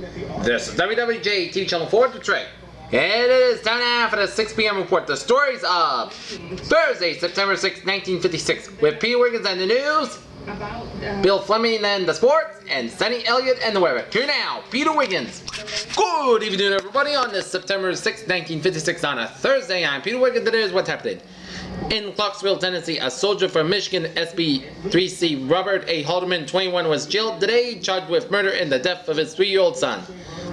This is WWJ TV Channel 4 Detroit. It is time now for the 6 p.m. report. The stories of Thursday, September 6, 1956, with Peter Wiggins and the news, Bill Flemming and the sports, and Sonny Eliot and the weather. Here now, Peter Wiggins. Good evening, everybody. On this September 6, 1956, on a Thursday, I'm Peter Wiggins. Today is what happened. In Clarksville, Tennessee, a soldier from Michigan, SB-3C Robert A. Haldeman, 21, was jailed today, charged with murder in the death of his 3-year-old son.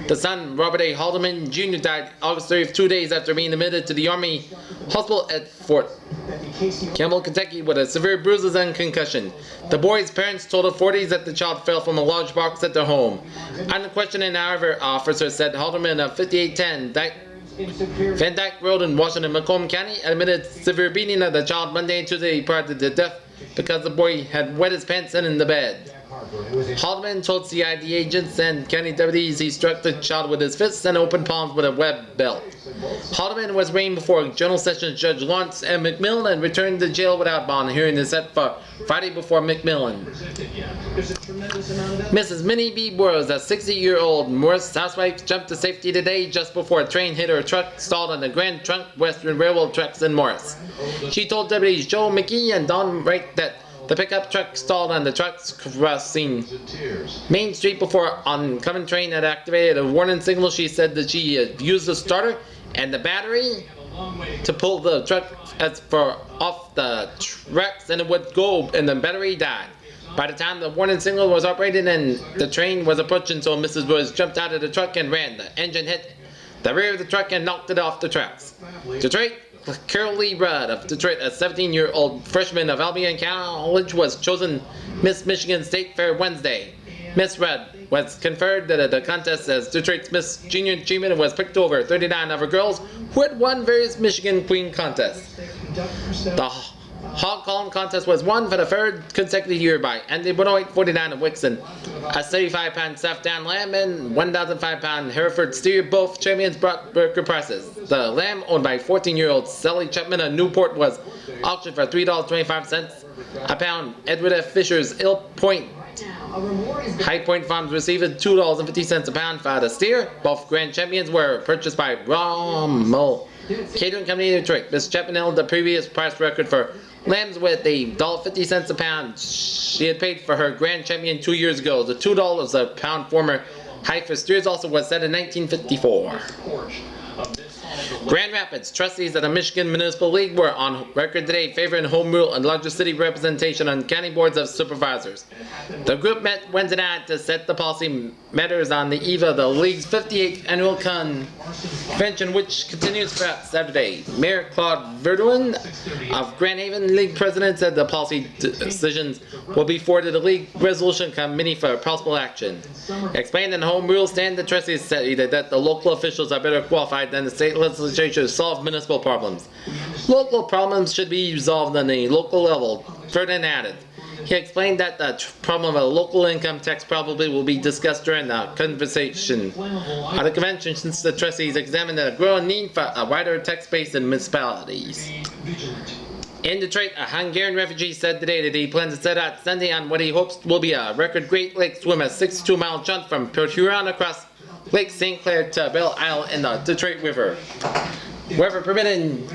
The son, Robert A. Haldeman, Jr., died August 30th, 2 days after being admitted to the Army Hospital at Fort Campbell, Kentucky, with severe bruises and concussion. The boy's parents told authorities that the child fell from a large box at their home. On the questioning, however, officers said Haldeman of 5810 Van Dyke Road in Washington, Macomb County, admitted severe beating of the child Monday and Tuesday prior to the death because the boy had wet his pants in the bed. Haldeman told CID agents and county deputies he struck the child with his fists and open palms with a web belt. Haldeman was arraigned before General Sessions Judge Lawrence M. McMillan and returned to jail without bond. Hearing is set for Friday before McMillan. Mrs. Minnie B. Burroughs, a 60-year-old Morris housewife, jumped to safety today just before a train hit her truck stalled on the Grand Trunk Western Railroad tracks in Morris. She told deputies Joe McGee and Don Wright that the pickup truck stalled on the trucks crossing Main Street before oncoming train had activated a warning signal. She said that she had used the starter and the battery to pull the truck off the tracks, and it would go, and the battery died. By the time the warning signal was operating and the train was approaching, so Mrs. Woods jumped out of the truck and ran. The engine hit the rear of the truck and knocked it off the tracks. Detroit. Carol Lee Rudd of Detroit, a 17-year-old freshman of Albion College, was chosen Miss Michigan State Fair Wednesday. Miss Rudd was conferred the contest as Detroit's Miss Junior Achievement and was picked over 39 other girls who had won various Michigan Queen contests. The hog calling contest was won for the third consecutive year by Andy 108-49 of Wixon, a 75-pound South Down lamb and 1,005-pound Hereford steer. Both champions brought Burger prizes. The lamb, owned by 14-year-old Sally Chapman of Newport, was auctioned for $3.25 a pound. Edward F. Fisher's Ill Point High Point Farms received $2.50 a pound for the steer. Both grand champions were purchased by Rommel Catering Company in Detroit. Miss Chapman held the previous price record for lambs with $1.50 a pound. She had paid for her grand champion 2 years ago. The $2 a pound former high for steers also was set in 1954. Grand Rapids trustees of the Michigan Municipal League were on record today favoring home rule and larger city representation on county boards of supervisors. The group met Wednesday night to set the policy matters on the eve of the league's 58th annual convention, which continues throughout Saturday. Mayor Claude Verduin of Grand Haven League president said the policy decisions will be forwarded to the League Resolution Committee for possible action. Explained in the home rule stand, the trustees said that the local officials are better qualified than the state legislature to solve municipal problems. Local problems should be resolved on the local level, Ferdinand added. He explained that the problem of a local income tax probably will be discussed during the conversation at the convention, since the trustees examined the growing need for a wider tax base in municipalities. In Detroit, a Hungarian refugee said today that he plans to set out Sunday on what he hopes will be a record Great Lakes swim, a 62-mile jump from Port Huron across Lake St. Clair to Belle Isle in the Detroit River. Weather permitting,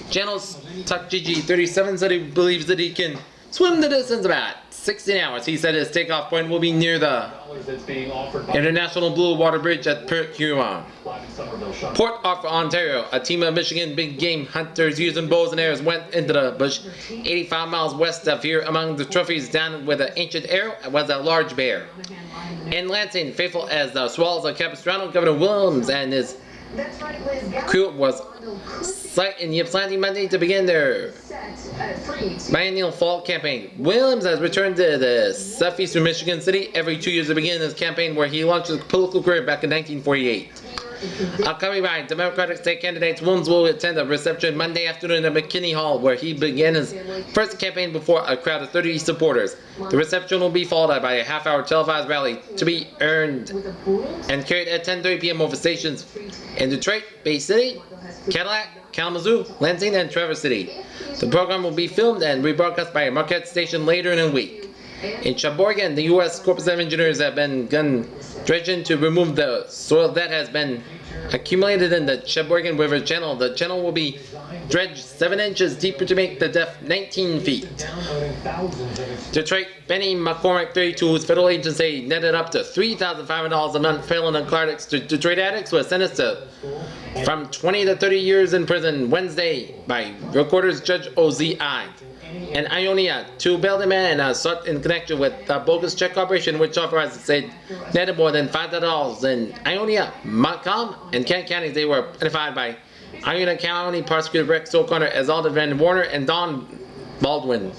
Janos Takjiji, 37, said he believes that he can swim the distance about 16 hours. He said his takeoff point will be near the International Blue Water Bridge at Port Huron. Port Arthur, Ontario, a team of Michigan big game hunters using bows and arrows went into the bush 85 miles west of here. Among the trophies down with an ancient arrow was a large bear. In Lansing, faithful as the Swallows of Capistrano, Governor Williams and his crew was in Ypsilanti Monday to begin their biennial fall campaign. Williams has returned to the southeastern Michigan city every 2 years to begin his campaign, where he launched his political career back in 1948. Accompanied by Democratic state candidates, Williams will attend a reception Monday afternoon at McKinney Hall, where he began his first campaign before a crowd of 30 supporters. The reception will be followed by a half-hour televised rally to be earned and carried at 10:30 p.m. over stations in Detroit, Bay City, Cadillac, Kalamazoo, Lansing, and Traverse City. The program will be filmed and rebroadcast by a Marquette station later in the week. In Sheboygan, the U.S. Corps of Engineers have begun dredging to remove the soil that has been accumulated in the Sheboygan River channel. The channel will be dredged 7 inches deeper to make the depth 19 feet. Detroit Benny McCormick, 32, whose federal agents say netted up to $3,500 a month felon narcotics to Detroit addicts, was sentenced to from 20 to 30 years in prison Wednesday by Recorder's Judge O.Z.I. In Ionia, 2 bailed him and sought in connection with the bogus check operation, which authorized said netted more than $500 in Ionia, Montcalm, and Kent counties. They were identified by Ionia County Prosecutor Rex O'Connor as Alden Van Warner and Don Baldwin.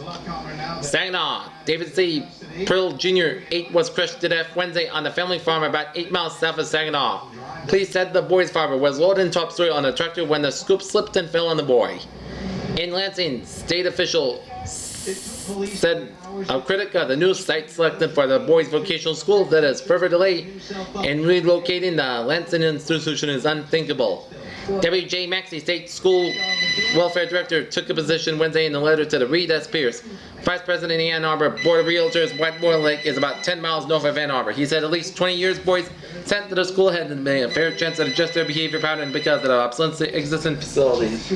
Saginaw, David C. Pearl Jr., 8, was crushed to death Wednesday on the family farm about 8 miles south of Saginaw. Police said the boy's father was loading topsoil on a tractor when the scoop slipped and fell on the boy. In Lansing, state official said a critic of the new site selected for the boys' vocational school that is further delay in relocating the Lansing institution is unthinkable. WJ Maxey, State School Welfare Director, took a position Wednesday in a letter to the Reed S. Pierce, Vice President of the Ann Arbor Board of Realtors. Whitewater Lake is about 10 miles north of Ann Arbor. He said at least 20 years boys sent to the school had a fair chance to adjust their behavior pattern because of the obsolescence of existing facilities.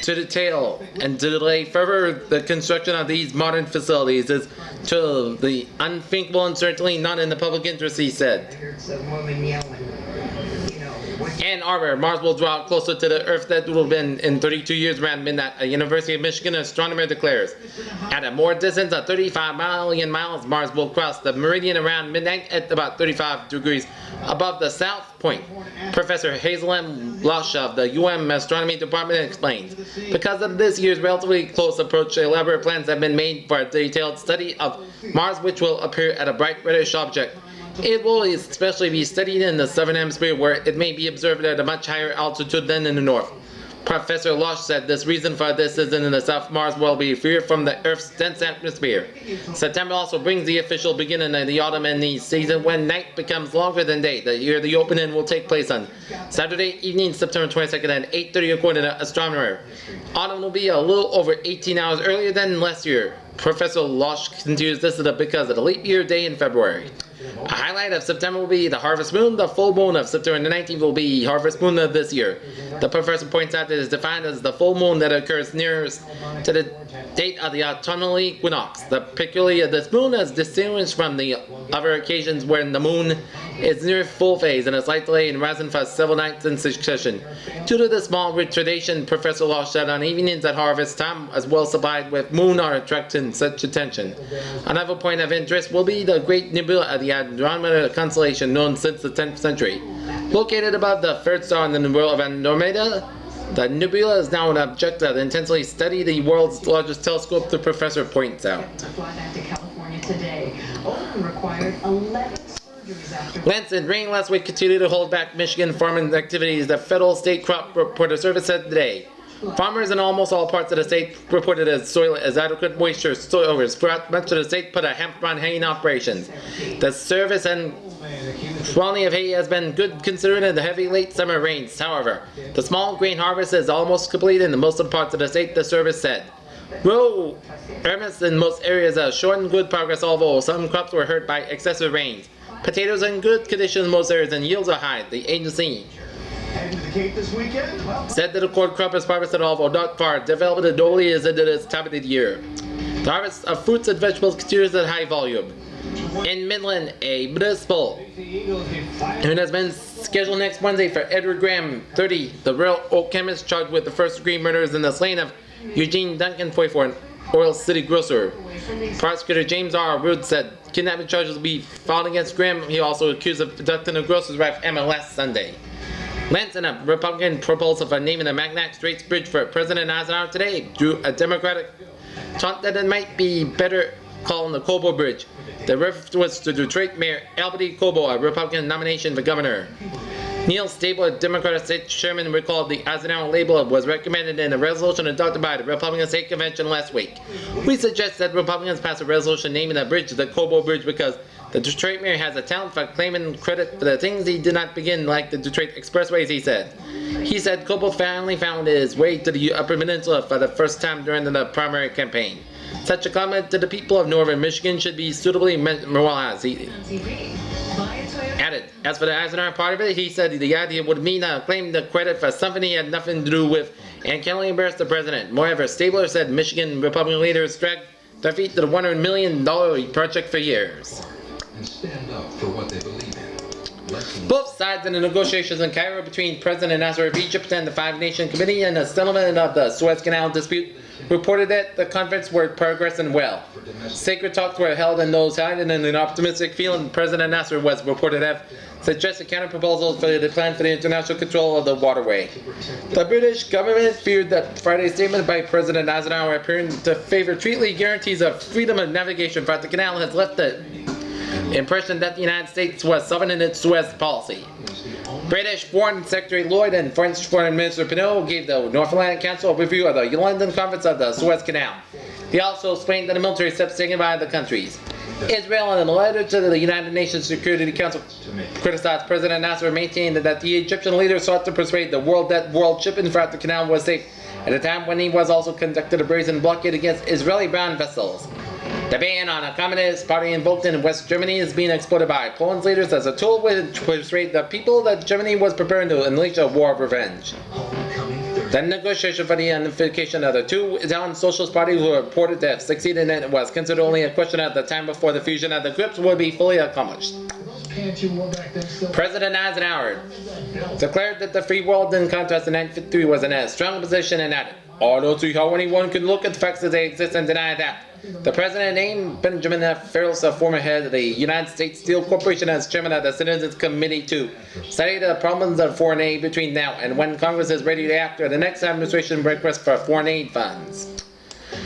To detail and to delay further the construction of these modern facilities is to the unthinkable and certainly not in the public interest, he said. Ann Arbor, Mars will draw closer to the Earth than it will have been in 32 years around midnight, a University of Michigan astronomer declares. At a more distance of 35 million miles, Mars will cross the meridian around midnight at about 35 degrees above the south point. Professor Hazel M. Lush of the UM Astronomy Department explains. Because of this year's relatively close approach, elaborate plans have been made for a detailed study of Mars, which will appear at a bright reddish object. It will especially be studied in the southern hemisphere, where it may be observed at a much higher altitude than in the north. Professor Lush said this reason for this is in the south, Mars will be freer from the Earth's dense atmosphere. September also brings the official beginning of the autumn and the season when night becomes longer than day. The year the opening will take place on Saturday evening, September 22nd at 8:30 according to the astronomer. Autumn will be a little over 18 hours earlier than last year. Professor Lush continues this is because of the leap year day in February. A highlight of September will be the harvest moon. The full moon of September 19th will be harvest moon of this year. The professor points out that it is defined as the full moon that occurs nearest to the date of the autumnal equinox. The peculiarity of this moon is distinguished from the other occasions when the moon is near full phase and a slight delay in rising for several nights in succession. Due to the small retardation, Professor Lush said on evenings at harvest time as well supplied with moon are attracting such attention. Another point of interest will be the great nebula of the Andromeda constellation known since the 10th century. Located above the third star in the world of Andromeda, the nebula is now an object that intensely study the world's largest telescope, the professor points out. Lansing, rain last week continued to hold back Michigan farming activities, the Federal State Crop Reporter Service said today. Farmers in almost all parts of the state reported as soil as adequate moisture storage throughout much of the state put a hamper on haying operations. The service and quality of hay has been good considering the heavy late summer rains. However, the small grain harvest is almost complete in most of the parts of the state, the service said. Row harvests in most areas are short and good progress, although some crops were hurt by excessive rains. Potatoes are in good condition in most areas and yields are high, the agency said that the corn crop is harvested although not far developed and only is into this time of the year. The harvest of fruits and vegetables continues at high volume. In Midland, a municipal hearing has been scheduled next Wednesday for Edward Graham, 30, the Royal Oak chemist charged with the first-degree murders in the slaying of Eugene Duncan, 44, an Oil City grocer. Prosecutor James R. Rood said kidnapping charges will be filed against Graham. He also accused of abducting a grocer's wife, Emma, last Sunday. Lansing, a Republican proposal for naming the Magnac Straits Bridge for President Eisenhower today drew a Democratic taunt that it might be better called the Cobo Bridge. The reference was to Detroit Mayor Albert E. Cobo, a Republican nomination for governor. Neil Stabler, Democratic State Chairman, recalled the Eisenhower label was recommended in a resolution adopted by the Republican State Convention last week. We suggest that Republicans pass a resolution naming the bridge the Cobo Bridge because the Detroit mayor has a talent for claiming credit for the things he did not begin, like the Detroit Expressways, he said. He said Cobo finally found his way to the Upper Peninsula for the first time during the primary campaign. Such a comment to the people of northern Michigan should be suitably memorialized, he added. As for the Eisenhower part of it, he said the idea would mean claiming the credit for something he had nothing to do with and can only embarrass the president. Moreover, Stabler said Michigan Republican leaders dragged their feet to the $100 million project for years. And stand up for what they believe in. Both sides in the negotiations in Cairo between President Nasser of Egypt and the Five Nation Committee and the settlement of the Suez Canal dispute reported that the conference were progressing well. Sacred talks were held in those hiding in an optimistic feeling. President Nasser was reported to have suggested counter-proposals for the plan for the international control of the waterway. The British government feared that Friday's statement by President Eisenhower appearing to favor treaty guarantees of freedom of navigation throughout the canal has left the impression that the United States was sovereign in its Suez policy. British Foreign Secretary Lloyd and French Foreign Minister Pinot gave the North Atlantic Council a review of the London Conference of the Suez Canal. He also explained that the military steps taken by the countries. Israel, in a letter to the United Nations Security Council, criticized President Nasser, maintaining that the Egyptian leader sought to persuade the world that world shipping throughout the canal was safe at a time when he was also conducted a brazen blockade against Israeli-bound vessels. The ban on a Communist Party invoked in West Germany is being exploited by Poland's leaders as a tool to persuade the people that Germany was preparing to unleash a war of revenge. The negotiation for the unification of the two Italian Socialist parties were reported to have succeeded, and it was considered only a question of the time before the fusion of the groups would be fully accomplished. President Eisenhower declared that the free world in contrast to 1953 was in a strong position and added, "I don't see how anyone can look at the facts as they exist and deny that." The president named Benjamin F. Ferris, a former head of the United States Steel Corporation, as chairman of the Citizens Committee to study the problems of foreign aid between now and when Congress is ready to act or the next administration request for foreign aid funds.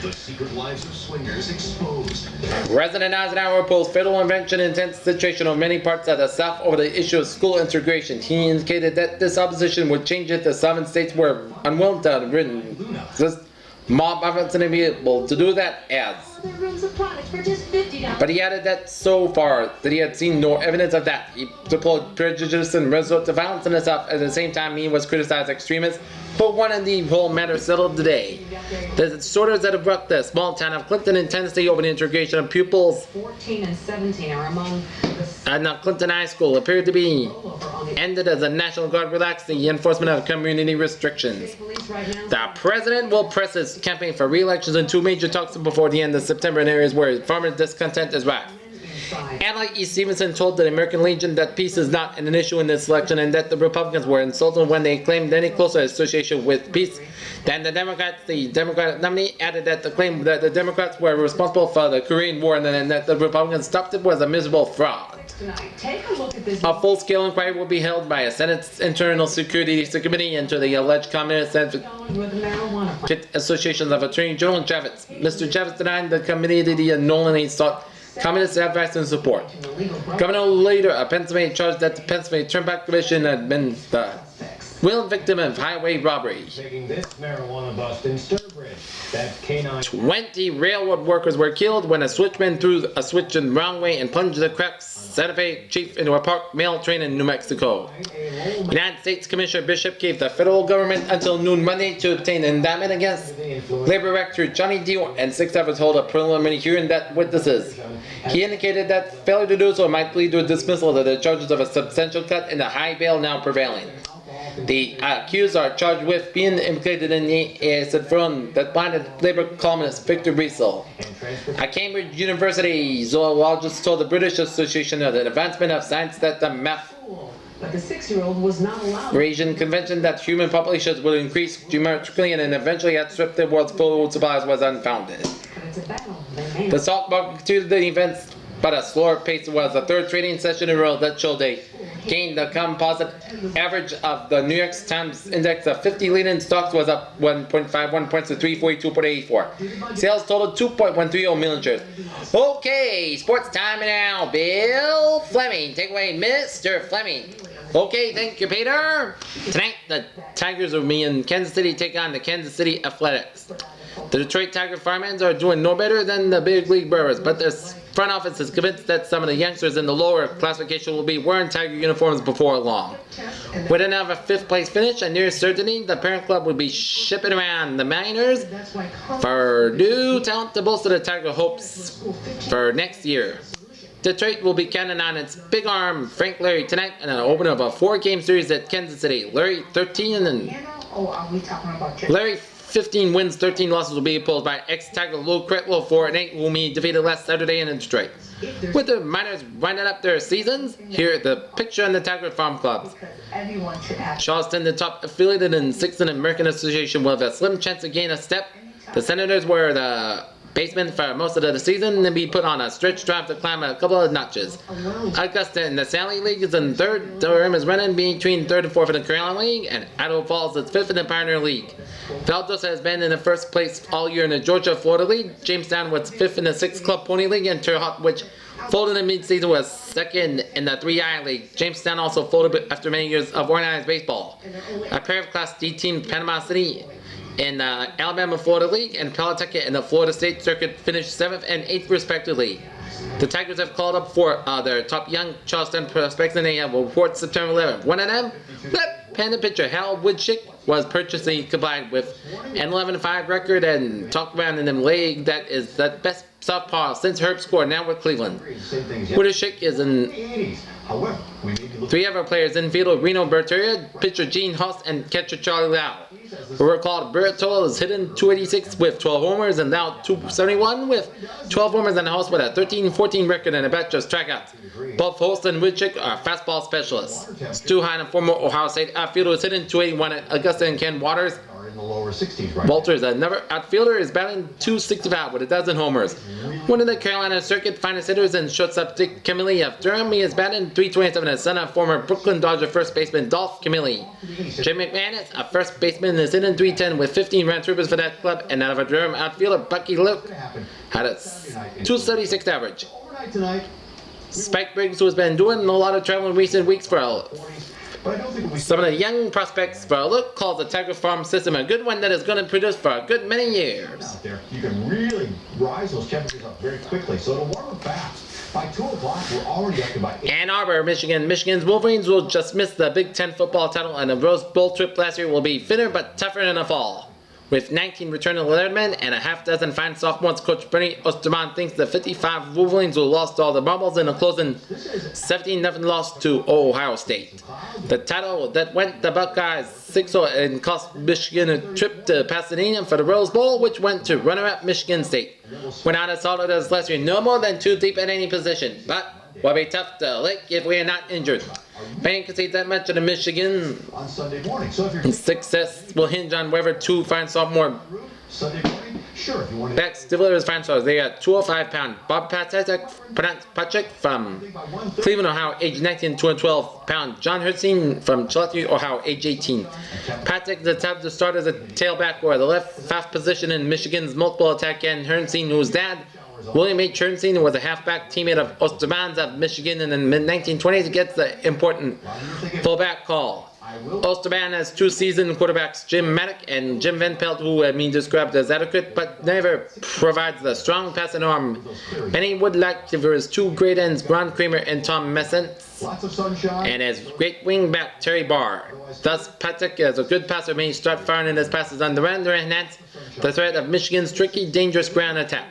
The secret lives of swingers exposed. President Eisenhower opposed federal intervention in tense situation on many parts of the South over the issue of school integration. He indicated that this opposition would change if the southern states were unwilling to resist mob violence and be able to do that as. But he added that so far that he had seen no evidence of that. He deplored prejudice and resort to violence in the South. At the same time, he was criticized extremists, but wanted the whole matter settled today. The disorders that have brought the small town of Clinton in Tennessee over the integration of pupils 14 and 17 are among at Clinton High School appeared to be ended as the National Guard relaxed the enforcement of community restrictions. The president will press his campaign for re-elections in two major talks before the end of September in areas where farmer discontent is rife. Adlai E. Stevenson told the American Legion that peace is not an issue in this election and that the Republicans were insulted when they claimed any closer association with peace than the Democrats. The Democratic nominee added that the claim that the Democrats were responsible for the Korean War and that the Republicans stopped it was a miserable fraud. A full-scale inquiry will be held by a Senate's Internal Security Committee into the alleged communist associations of Attorney General Javits. Mr. Javits denied the committee that he knowingly sought communist advice and support. Governor Later of Pennsylvania charged that the Pennsylvania Turnpike Commission had been the real victim of highway robbery. Taking this marijuana bust in Sturbridge. That's K9. 20 railroad workers were killed when a switchman threw a switch in the wrong way and plunged the cracked Santa Fe chief into a parked mail train in New Mexico. United States Commissioner Bishop gave the federal government until noon Monday to obtain an indictment against Labor Rector Johnny Dior and 6 others hold a preliminary hearing that witnesses. He indicated that failure to do so might lead to a dismissal of the charges of a substantial cut in the high bail now prevailing. The accused are charged with being implicated in the acid fraud that blinded labor columnist Victor Riesel. A Cambridge University zoologist told the British Association of the Advancement of Science that the But the 6-year-old was not allowed. Eurasian Convention that human populations would increase geometrically and eventually outstrip the world's food supplies was unfounded. But it's a battle. They The stock market continued the events, but a slower pace was the third trading session in a row that showed a gain. The composite average of the New York Times index of 50 leading stocks was up 1.51 points to 342.84. Sales totaled 2.130 million shares. Okay, sports time now. Bill Flemming, take away Mr. Flemming. Okay, thank you, Peter. Tonight, the Tigers will be in Kansas City take on the Kansas City Athletics. The Detroit Tiger Firemen are doing no better than the big league Brewers, but their front office is convinced that some of the youngsters in the lower classification will be wearing Tiger uniforms before long. With another fifth place finish, a near certainty, the parent club will be shipping around the minors for new talent to bolster the Tiger hopes for next year. Detroit will be counting on its big arm, Frank Larry, tonight in an opener of a 4-game series at Kansas City. Larry 15 wins, 13 losses will be opposed by ex-Tiger Lou Cretlow 4-8, whom he defeated last Saturday in Detroit. With the Miners winding up their seasons, here the picture on the Tiger Farm clubs. Charleston, the top affiliated in 6th in the American Association, will have a slim chance to gain a step. The Senators were the basement for most of the season and be put on a stretch drive to climb a couple of notches. Augusta in the Sally League is in 3rd. Durham is running between 3rd and 4th in the Carolina League, and Idaho Falls is 5th in the Pioneer League. Valdosta has been in the 1st place all year in the Georgia-Florida League. Jamestown was 5th in the 6th Club Pony League, and Terre Haute, which folded in mid-season, was 2nd in the 3I League. Jamestown also folded after many years of organized baseball. A pair of Class D teams, Panama City in the Alabama-Florida League and Pawtucket in the Florida State Circuit, finished 7th and 8th respectively. The Tigers have called up for their top young Charleston prospects, and they have a report September 11th. One of them, Panda pitcher Hal Woodchick, was purchasing combined with an 11-5 record and talked around in the league that is the best southpaw since Herb scored, now with Cleveland. Woodchick is in 3 other players in field: Reno Berteria, pitcher Gene Huss, and catcher Charlie Lau. We were called Bertola is hitting 286 with 12 homers, and Lau 271 with 12 homers, and Huss with a 13-14 record and a batch of strikeouts. Both Holst and Woodchick are fastball specialists. Stu Hine, a former Ohio State outfielder, is hitting 281 at Augusta, and Ken Waters In the lower 60s right Walters, another outfielder, is batting 265 with a dozen homers. One of the Carolina Circuit finest hitters and shortstop Dick Camilli of Durham, he is batting 327, as son of former Brooklyn Dodger first baseman Dolph Camilli. Jim McManus, a first baseman, is hitting 310 with 15 round troopers for that club, and out of a Durham outfielder Bucky Luke had a 236 average. overnight tonight. Spike Briggs, who has been doing a lot of travel in recent weeks for But I don't think we some of the young prospects for a look, calls the Tiger Farm system a good one that is going to produce for a good many years. out there, you can really rise those temperatures up very quickly. So it'll warm up fast. By 2 o'clock, we're already up to about 8. Ann Arbor, Michigan. Michigan's Wolverines will just miss the Big Ten football title, and the Rose Bowl trip last year will be thinner but tougher in the fall. With 19 returning lettermen and a half dozen fine sophomores, Coach Bernie Osterman thinks the 55 Wolverines will lost all the marbles in a closing 17-0 loss to Ohio State. The title that went the Buckeyes 6-0 and cost Michigan a trip to Pasadena for the Rose Bowl, which went to runner-up Michigan State. We're not as solid as last year, no more than 2 deep at any position, but will be tough to lick if we are not injured. Bank can see that much of the Michigan On Sunday morning. So if you're success will hinge on whether 2 fine sophomore Sunday morning, sure, if you want to back Steelers fine stars. They got 205-pound Bob Patrick from Cleveland, Ohio, age 19, 212-pound John Hertzine from Chillicothe, Ohio, age 18. Patrick is the type to start as a tailback or the left half position in Michigan's multiple attack end. Hertzine, whose dad, William H. Hertzine, was a halfback teammate of Osterman's of Michigan in the mid-1920s, gets the important fullback call. Osterman has 2 seasoned quarterbacks, Jim Maddock and Jim Van Pelt, who have been described as adequate, but never provides the strong passing arm many would like for his 2 great ends, Ron Kramer and Tom Messent, lots of sunshine. and his great wingback, Terry Barr. Thus, Patrick, as a good passer, may start firing in his passes on the run to enhance the threat of Michigan's tricky, dangerous ground attack.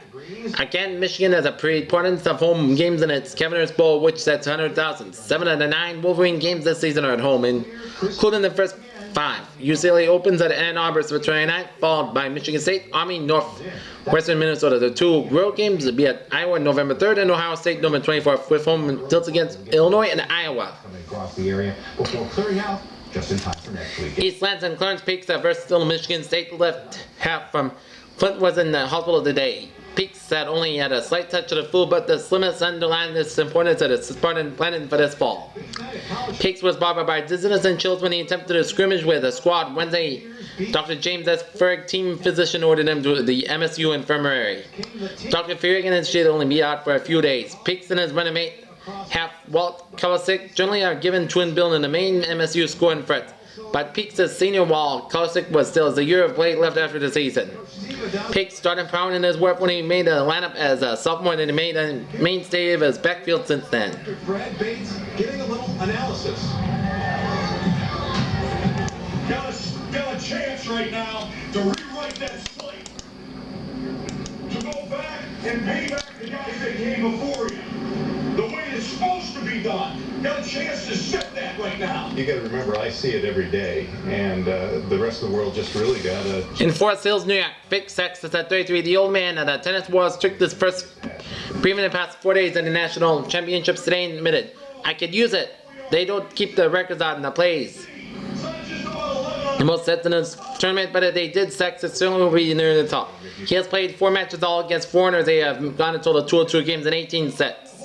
Again, Michigan has a preponderance of home games in its Governor's Bowl, which sets 100,000. 7 of the 9 Wolverine games this season are at home, including the first 5. UCLA opens at Ann Arbor September 29th, followed by Michigan State, Army, Northwestern Minnesota. The 2 road games will be at Iowa November 3rd and Ohio State November 24th, with home tilts against Illinois and Iowa. Coming across the area before clearing out just in time for next week. East Lansing and Clarence Peaks are versatile Michigan State left half from Flint was in the hospital today. Peaks had only had a slight touch of the flu, but the slimmest underlined its importance at its Spartan planning for this fall. Peaks was bothered by dizziness and chills when he attempted to scrimmage with a squad Wednesday. Dr. James S. Ferg, team physician, ordered him to the MSU infirmary. Dr. Ferg and his should only be out for a few days. Peaks and his running mate Half Walt Kolosik generally are given twin bill in the main MSU scoring threat, but Peaks' senior wall, Kolosik was still as a year of play left after the season. Peaks started prowling his work when he made a lineup as a sophomore and he made a mainstay of his backfield since then. Brad Bates giving a little analysis. Got a chance right now to rewrite that slate. To go back and pay back the guys that came before you. The way it's supposed to be done. Got a chance to set that right now. You got to remember, I see it every day, and the rest of the world just really got to. In Forest Hills, New York, Vic Sextus at 33, the old man at the tennis was took this first briefing in the past 4 days in the national championships today and admitted, I could use it. They don't keep the records out in the plays. The most sets in this tournament, but if they did, Sextus certainly will be near the top. He has played 4 matches all against foreigners. They have gone a total of 202 games in 18 sets.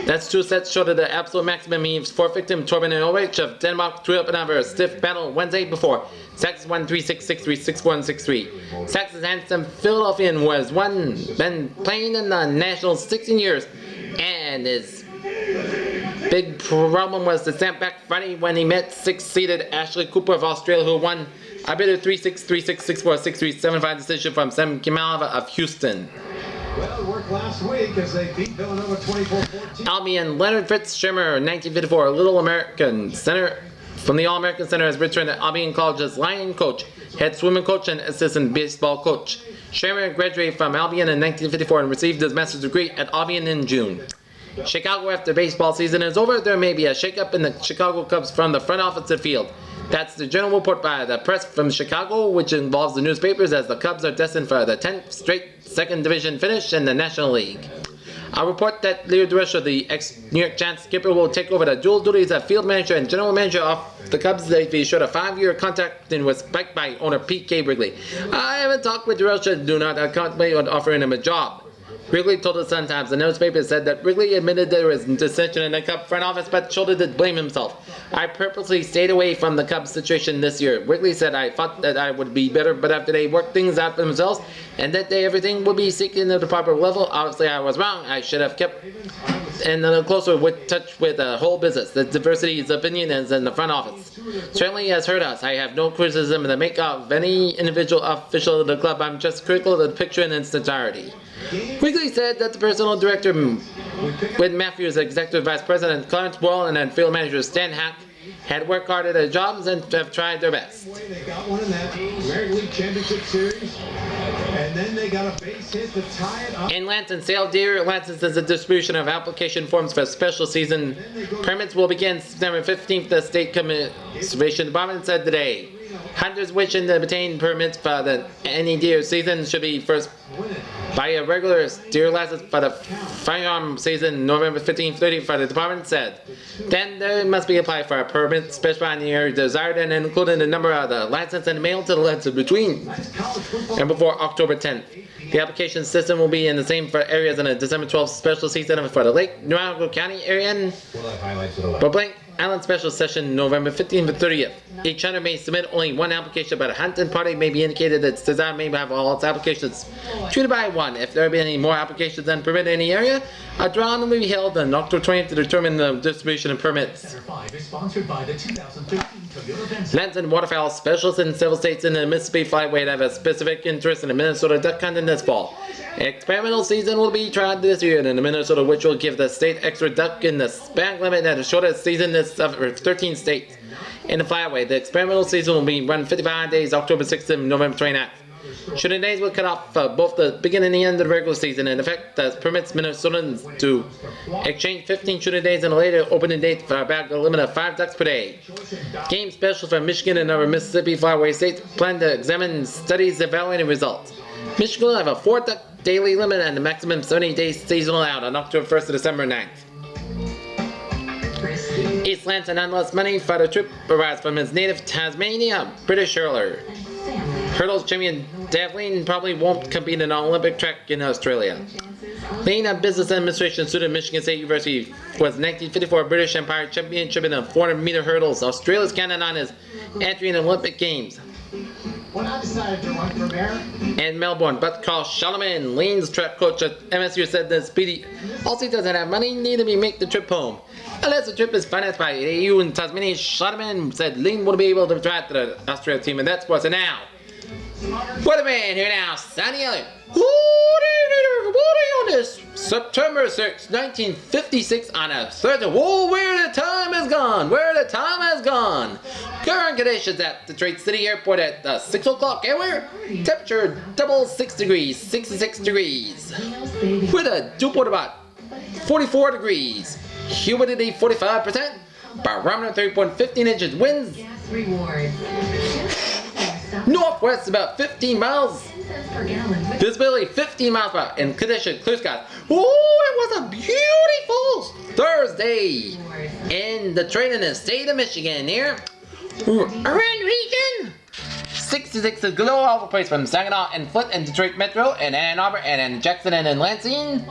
That's 2 sets short of the absolute maximum. He's forfeited him Torben and Ulrich of Denmark 2 up and over a stiff battle Wednesday before. Sextus won 3-6, 6-3, 6-1, 6-3. Sextus handsome Philadelphian was been playing in the Nationals 16 years, and his big problem was the snap back Friday when he met 6-seeded Ashley Cooper of Australia, who won a bitter 3-6, 3-6, 6-4, 6-3, 7-5 decision from Sam Kimalova of Houston. Well, it worked last week as they beat Villanova 24-14. Albion Leonard Fitzgerald, 1954, Little American center from the All-American Center, has returned to Albion College's line coach, head swimming coach, and assistant baseball coach. Shermer graduated from Albion in 1954 and received his master's degree at Albion in June. Chicago, after baseball season is over, there may be a shakeup in the Chicago Cubs from the front office to the field. That's the general report by the press from Chicago, which involves the newspapers, as the Cubs are destined for the 10th straight second division finish in the National League. A report that Leo Duresha, the ex-New York Giants skipper, will take over the dual duties of field manager and general manager of the Cubs if he showed a 5-year contract and was spiked by owner Pete K. Wrigley. I haven't talked with Duresha, do not contemplate on offering him a job. Wrigley told the Sun-Times. The newspaper said that Wrigley admitted there was dissension in the Cubs front office, but shouldered to blame himself. I purposely stayed away from the Cubs situation this year. Wrigley said, I thought that I would be better, but after they worked things out for themselves, and that everything would be seeking at the proper level, obviously I was wrong. I should have kept in a closer touch with the whole business. The diversity of opinion is in the front office. Certainly has hurt us. I have no criticism to make of any individual official of the club. I'm just critical of the picture in its entirety. Wrigley said that the personal director, with Matthews, executive vice president Clarence Boyle, and then field manager Stan Hack, had worked hard at their jobs and have tried their best. They got one in that American League Championship Series, and then they got a base hit to tie it up. In Lansing, Sale Deer Lansing says the distribution of application forms for special season permits will begin September 15th, the State Conservation Department said today. Hunters wishing to obtain permits for any deer season should be first buy a regular deer license for the firearm season November 15-30 for the department said. Then there must be applied for a permit specifying the area desired and including the number of the license and mail to the license between and before October 10th. The application system will be in the same for areas in the December 12th special season for the Lake Nuevo County area and Blank Island special session November 15th to 30th. Each hunter may submit only one application, but a hunting party may be indicated that its desire may have all its applications treated by one. If there be any more applications than permitted in the area, a drawing will be held on October 20th to determine the distribution of permits. Lansing waterfowl specialists in several states in the Mississippi Flyway have a specific interest in the Minnesota duck hunting this fall. Experimental season will be tried this year in Minnesota, which will give the state extra duck in the span limit at the shortest season of 13 states. In the Flyway, the experimental season will be run 55 days, October 6th and November 29th. Shooting days will cut off both the beginning and the end of the regular season. In effect, that permits Minnesotans to exchange 15 shooting days and a later opening date for about a limit of 5 ducks per day. Game specialists from Michigan and other Mississippi Flyway states plan to examine studies evaluating results. Michigan will have a 4 duck daily limit and the maximum 70 days seasonal out on October 1st to December 9th. East Lansing nonetheless money for the trip arrives from his native Tasmania, British hurler. Hurdles champion Davleen probably won't compete in an Olympic track in Australia. Leading a business administration student at Michigan State University was 1954 British Empire Championship in the 400-meter hurdles. Australia's counted on his entry in the Olympic Games. When I decided to run for mayor, In Melbourne, but Carl Schalleman, Lane's track coach at MSU, said that Speedy also doesn't have money, neither we make the trip home. Unless the trip is financed by AU in Tasmania, Schalleman said Lane will be able to drive to the Australia team, and that's what's it now. What a man here now, Sonny Eliot. On this September 6, 1956 on a Thursday. Whoa, where the time has gone, where the time has gone. Current conditions at Detroit City Airport at 6 o'clock. And where? Temperature double 6 degrees, 66 degrees. With a dew point about 44 degrees. Humidity 45%. Barometer 3.15 inches. Winds Gas rewards. northwest about 15 miles. 10 cents per gallon. Visibility 15 miles per hour. In condition, clear skies. Oh, it was a beautiful Thursday in Detroit in the state of Michigan here. Around region. 66 is below all the place from Saginaw and Flint and Detroit Metro and Ann Arbor and in Jackson and in Lansing.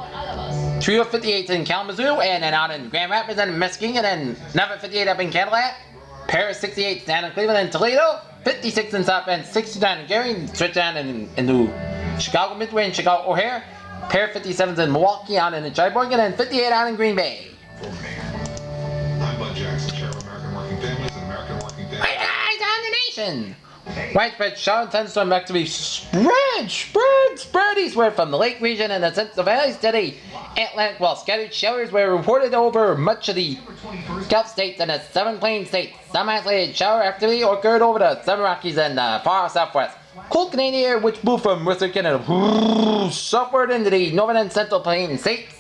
Trio 58 in Kalamazoo and then out in Grand Rapids and Mesquite and then Nava 58 up in Cadillac. Paris 68 down in Cleveland and Toledo. 56 in South Bend, 69 in Gary, straight down into Chicago Midway and Chicago O'Hare. Pair 57s in Milwaukee out in the Sheboygan and 58 out in Green Bay. For mayor. I'm Bud Jackson, Chair of American Working Families and American Working Families. Right guys on the nation! Widespread shower and thunderstorm activity spread eastward from the lake region and the Central Valley to the Atlantic, while scattered showers were reported over much of the Gulf states and the 7 plain states. Some isolated shower activity occurred over the Southern Rockies and the far southwest. Cold Canadian air, which moved from Western Canada southward into the northern and central plain states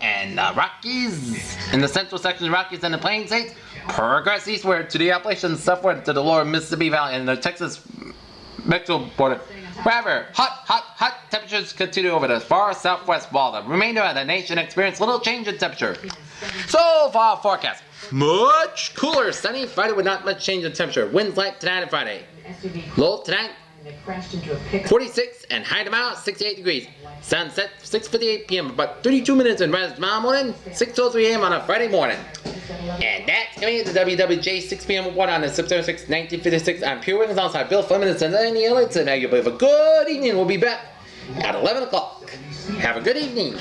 and the Rockies, in the central section of the Rockies and the plain states, progress eastward to the Appalachians, southward to the lower Mississippi Valley and the Texas-Mexico border. However, hot temperatures continue over the far southwest, while the remainder of the nation experienced little change in temperature. So far forecast. Much cooler, sunny. Friday with not much change in temperature. Winds light tonight and Friday. Low tonight, They crashed into a pickup. 46, and high tomorrow, 68 degrees. Sunset, 6:58 p.m. About 32 minutes and rise tomorrow morning, 6:03 a.m. on a Friday morning. And that's coming to WWJ 6 p.m. report on September 6, 1956. I'm Pure Wings alongside Bill Flemming and Sonny Eliot. And now you have a good evening. We'll be back at 11 o'clock. Have a good evening.